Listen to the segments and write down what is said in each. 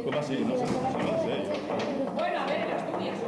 Pues así, no sé, no sé. Bueno, a ver, las tuyas.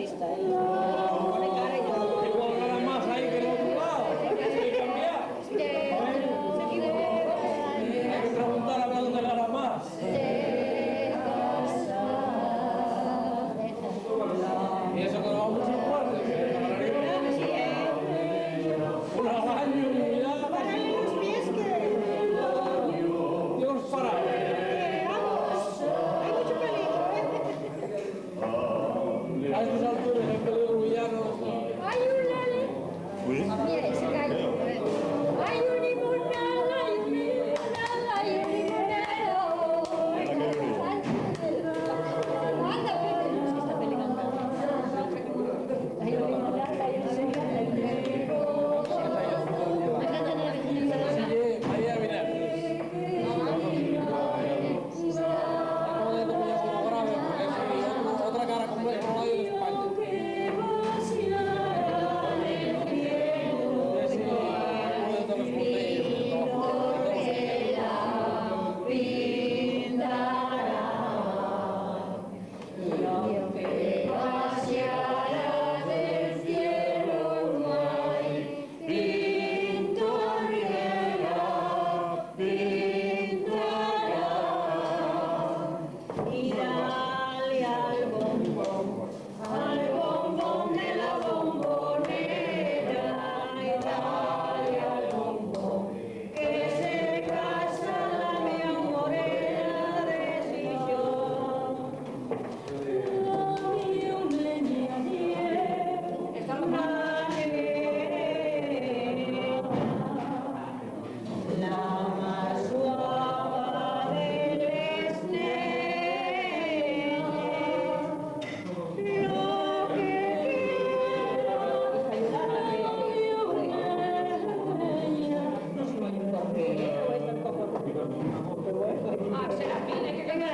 artista, ¿eh? Pone cara y todo. Igual gana más ahí que en otro lado. Hay que cambiar. Se equivocó. Hay que preguntar a ver dónde gana más. Y eso que nos vamos mucho fuerte. Sí, Un año, mira. Bájale los pies que... Dios para. Vamos. Hay mucho peligro, A estas alturas hay peligro villano. Hay un lele. Mira, ese gallo. Hay un limonada, hay un limonada, hay un limonero. Anda, Pepe. es que está peleando. Hay un limonada, hay un limonada, hay un limonero. Ahí a mirar. Acabo de tomar como grave porque es otra cara completa no hay de España. Y dale al bombón de la bombonera, y dale al bombón, que se casa la mía morena de sillón. La mía la más suave del esnel, lo que Ah, Serafín, es que tenga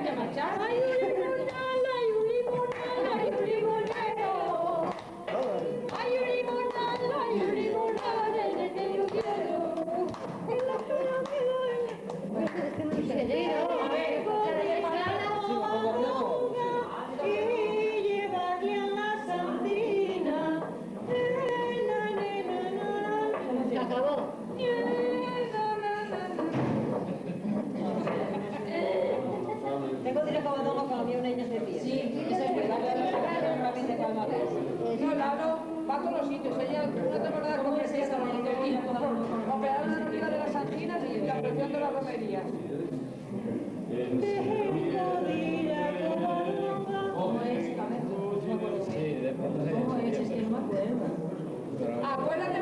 que marchar. Hay un limonada, hay un limonada, hay un limonero. Hay un limonada, hay un limonada, en el que yo quiero. En la cara me duele. A ver, y llevarle a la sandina. se acabó. Tengo que ir acabando con la mía una niña de pie. Sí, eso es verdad. No, Lauro va a todos los sitios. Ella, una temporada con ese operaron la herida de las anginas y la presión de las romerías. ¿Cómo es? A ver, ¿cómo es? Es que no me acuerdo. Acuérdate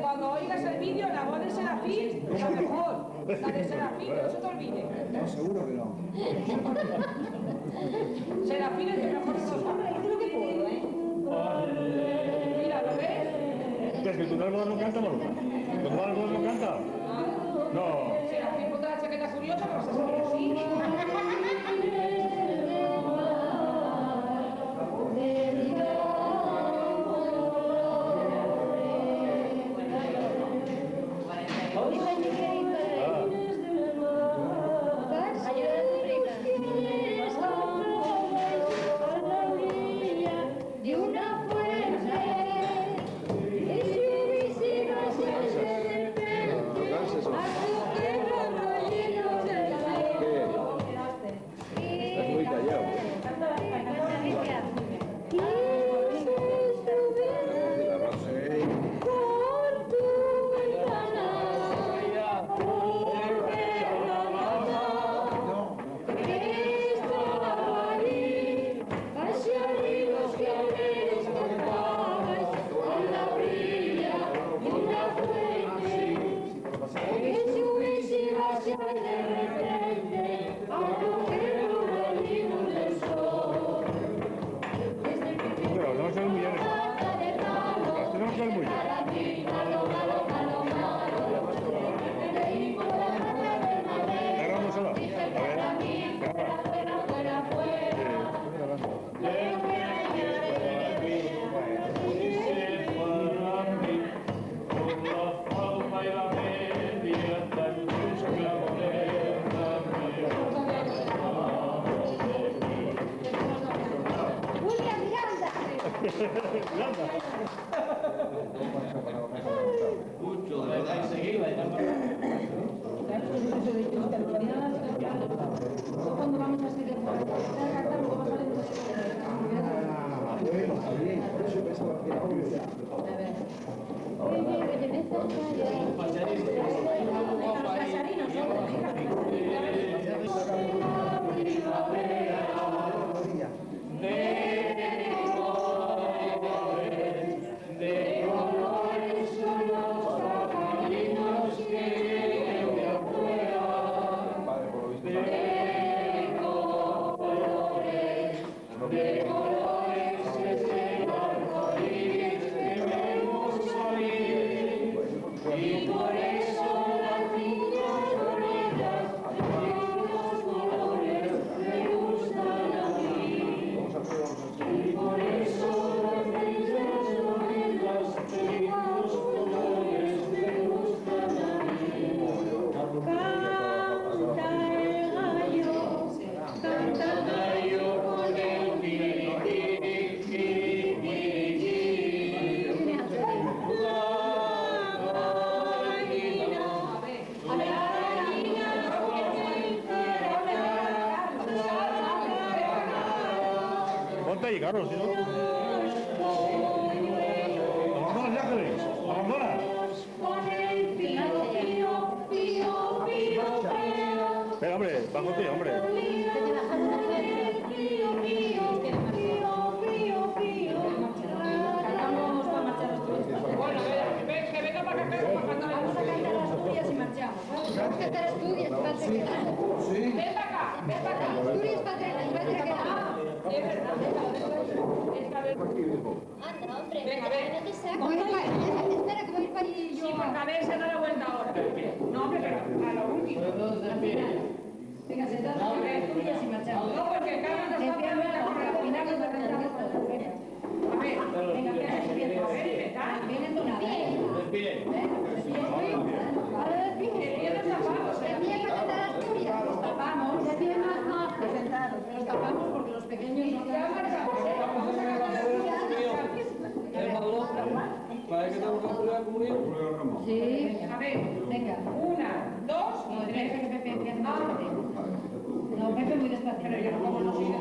cuando oigas el vídeo, la voz de Serafín, la mejor. La de Serafín, que no se te olvide. No, seguro que no. Serafín es el mejor de los Hombre, hice lo que puedo, ¿eh? Mira, ¿lo ves? ¿Es que tu hermano no canta, Maruja? ¿Tu hermano no canta? No. Serafín, ponte la chaqueta curiosa, que vas a salir así. De una fuente, y si hubiese sido de repente, a su Mucho, de verdad, enseguida. Cuando vamos a seguir luego va a salir Ponte ahí, Carlos, si no. Abandonas, Ángeles, abandonas. Espera, hombre, bajo ti, hombre. Bueno, que venga para acá, para cantar las tuyas y marchamos. Que te estudies, padre. Ven para acá, ven para acá. Estudies, padre, que Es verdad, es que a ver. anda, hombre. Venga, ven. No te saco. Espera, que voy a ir para allí yo. Sí, porque a ver, se da la vuelta ahora. No, hombre, pero a lo último. Venga, sentados, que estudias y marchamos. No, porque Carmen nos está poniendo con al final nos cantamos. A ver, venga, a ver, empezar. Bien entonada, ¿eh? Que vienen tapados, Empieza a cantar Asturias. Los tapamos. Se viene más bajo. Sentados. Los tapamos porque los pequeños no Ya marchamos, vamos a cantar las tuyas. Es más loco. ¿Para qué tengo que hacer la comunión? Sí. A ver, Venga. 1, 2 No, y deja 3. que Pepe empiece más despacio. No, Pepe muy despacio. Pero yo no como no sigo.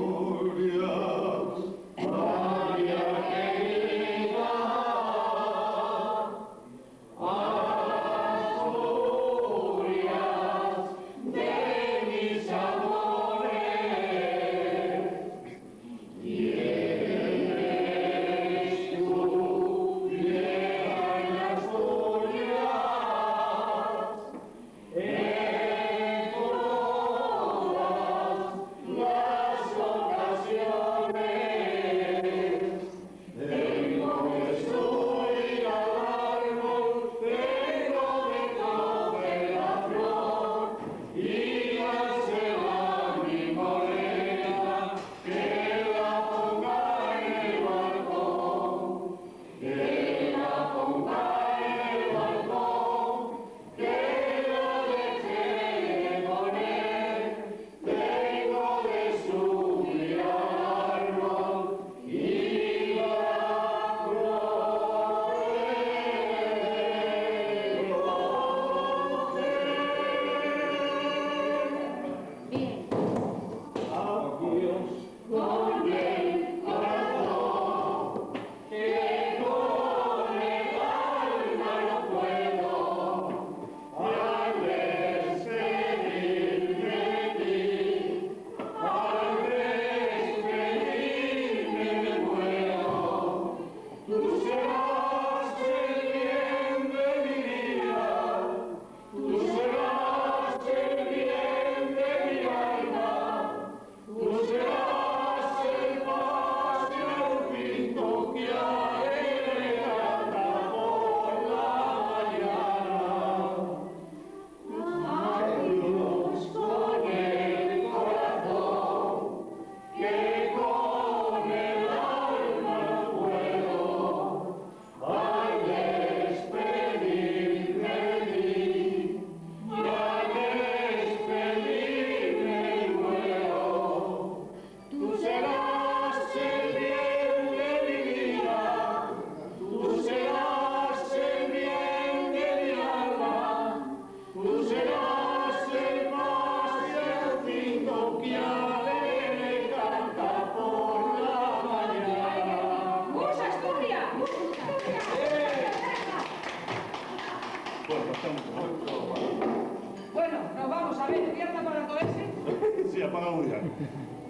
Vale.